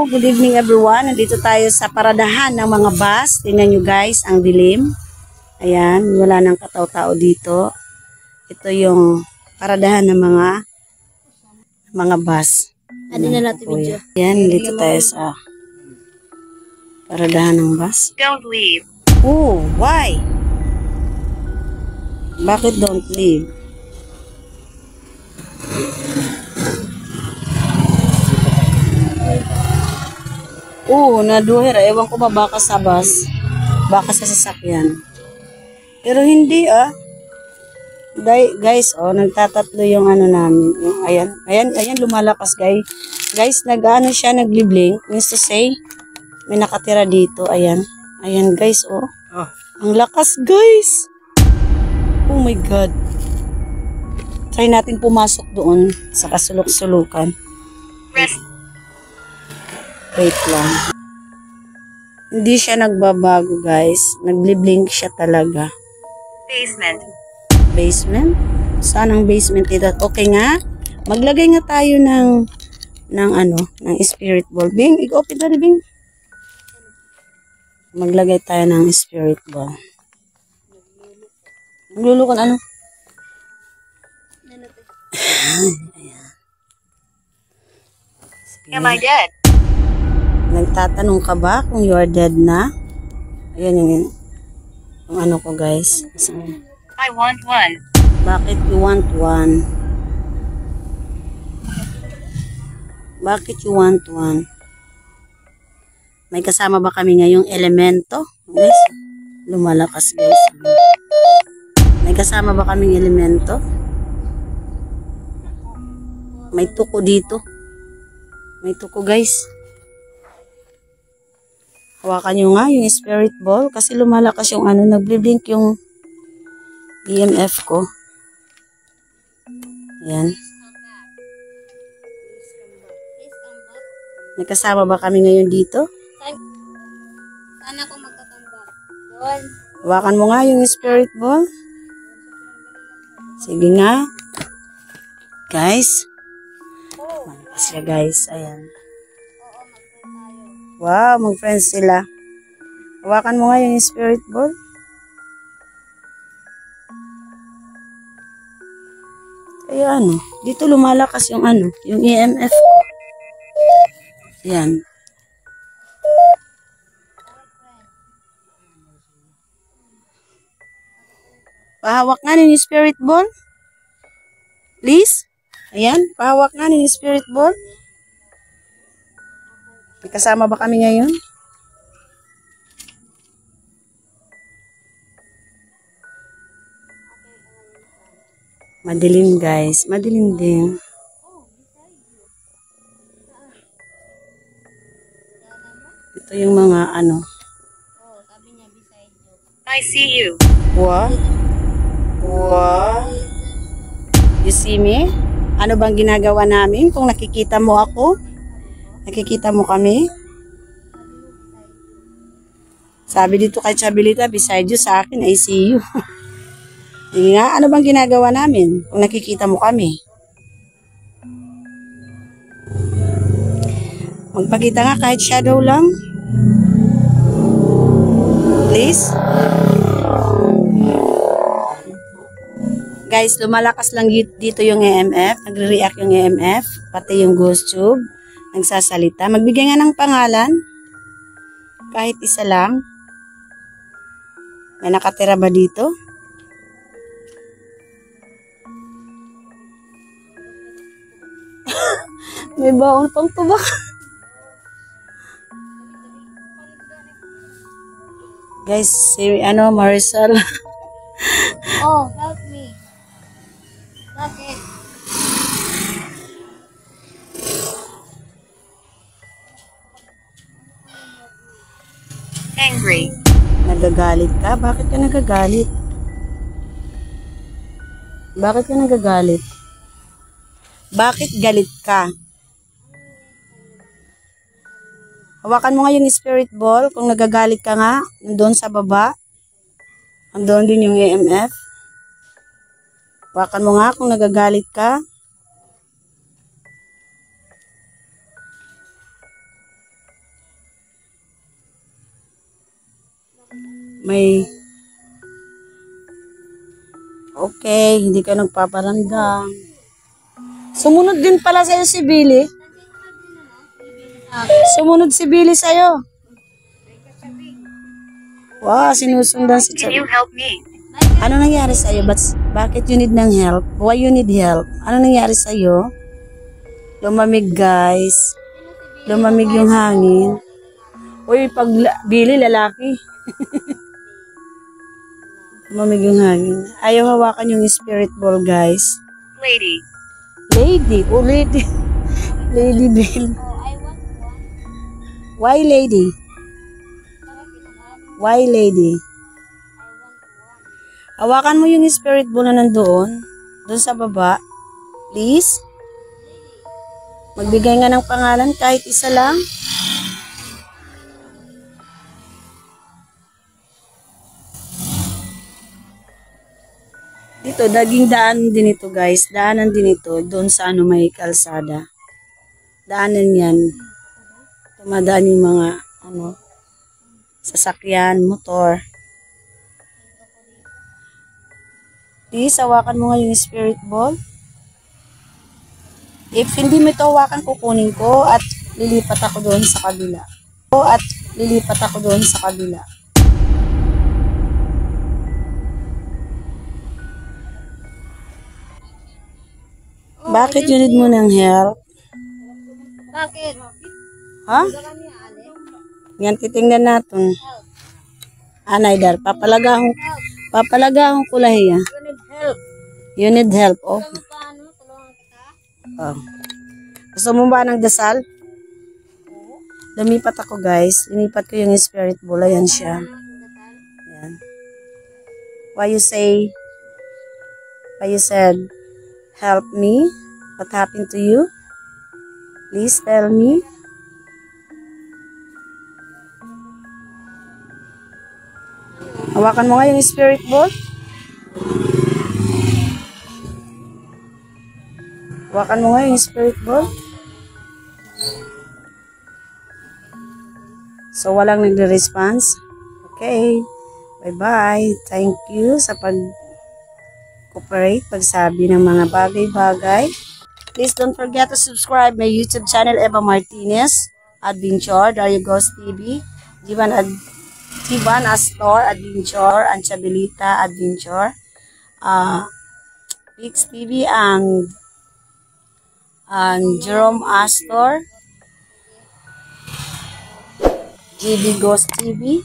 good evening everyone. Nandito tayo sa paradahan ng mga bus. Tingnan nyo guys, ang dilim. Ayan, wala nang kataw-tao dito. Ito yung paradahan ng mga bus. Ano na natin video? Ayan, dito tayo sa paradahan ng bus. Don't leave. Oh, why? Bakit don't leave? Naduher. Ewan ko ba baka sa bus. Baka sa sasakyan. Pero hindi Guys, nagtatatlo yung ano namin. Yung, ayan, lumalakas guys. Guys, nag-ano siya, nag-blink. Means to say, may nakatira dito. Ayan guys, Ang lakas guys. Oh my God. Try natin pumasok doon sa kasulok-sulukan. Wait lang. Hindi siya nagbabago guys. Nagblink siya talaga. Basement? Saan ang basement dito? Okay nga. Maglagay nga tayo ng spirit ball. Bing, i-open na rin, Bing. Maglagay tayo ng spirit ball. Maglulukan ano? Am I dead? Nagtatanong ka ba kung you are dead na? Ayan yung ano ko guys. I want one. Bakit you want one? Bakit you want one? May kasama ba kami ngayong elemento? Guys, lumalakas guys. May kasama ba kaming elemento? May tuko dito. May tuko guys. Hawakan nyo nga yung spirit ball kasi lumalakas yung nagblink yung EMF ko. Ayan. May kasama ba kami ngayon dito? Saan ako magtatambak? Doon. Hawakan mo nga yung spirit ball. Sige nga. Guys. Malakas siya guys. Ayan. Wow, mag-friends sila. Hawakan mo nga yung spirit ball. Kaya dito lumalakas yung yung EMF ko. Yan. Pahawak nga yung spirit ball. Please. Ayan, pahawak nga yung spirit ball. May kasama ba kami ngayon? Madilim guys. Madilim din. Ito yung mga Sabi niya beside you. I see you. What? What? You see me? Ano bang ginagawa namin? Kung nakikita mo ako? Nakikita mo kami? Sabi dito kay Chabilita, beside you, sa akin, I see you. Hindi nga, ano bang ginagawa namin kung nakikita mo kami? Magpakita nga kahit shadow lang. Please. Guys, lumalakas lang dito yung EMF. Nagre-react yung EMF. Pati yung ghost tube. Nagsasalita. Magbigay nga ng pangalan. Kahit isa lang. May nakatira ba dito? May baon pang tubak. Guys, si Marisol. Oh, help me. Bakit? Angry. Nagagalit ka? Bakit ka nagagalit? Bakit ka nagagalit? Bakit galit ka? Hawakan mo nga yung spirit ball. Kung nagagalit ka nga, nandun sa baba. Nandun din yung EMF. Hawakan mo nga kung nagagalit ka. may okay, hindi ka nagpaparamdam. Sumunod din pala sa'yo si Billy. Sumunod si Billy sa'yo. Wow, sinusundan si Charlie. Can you help me? Ano nangyari sa'yo? Bakit you need ng help? Why you need help? Ano nangyari sa'yo? Lumamig, guys. Lumamig yung hangin. Uy, pag Billy, lalaki. Lumamig yung hangin. Ayaw hawakan yung spirit ball, guys. Lady. Lady. Oh, lady. Lady Bill. Why lady? Why lady? Hawakan mo yung spirit ball na nandoon. Doon sa baba. Please. Magbigay nga ng pangalan kahit isa lang. Dito, naging daan din ito, guys. Daanan din ito. Doon sa may kalsada. Daanan yan. Tumadaan yung mga, sasakyan, motor. Please, hawakan mo nga yung spirit ball. If hindi mo ito hawakan, kukunin ko at lilipat ako doon sa kabila. Bakit you need mo ng help? Bakit? Ha? Yan, titingnan natin. Naidar, papalagahong kulahiya. You need help. You need help, oh. Paano? Tulungan kita? Oh. Gusto mo ba ng dasal? Lumipat ako, guys. Linipat ko yung spirit ball. Ayan siya. Ayan. Why you said, help me? What happened to you? Please tell me. Hawakan mo nga yung spirit ball. Hawakan mo nga yung spirit ball. So, walang nagre-response. Okay. Bye-bye. Thank you sa pag-cooperate, pagsabi ng mga bagay-bagay. Please don't forget to subscribe my YouTube channel, Eva Martinez Adventure, Dario Ghost TV, Jivan Astor Adventure, Anchabelita Adventure, Pix TV, and Jerome Astor, GB Ghost TV.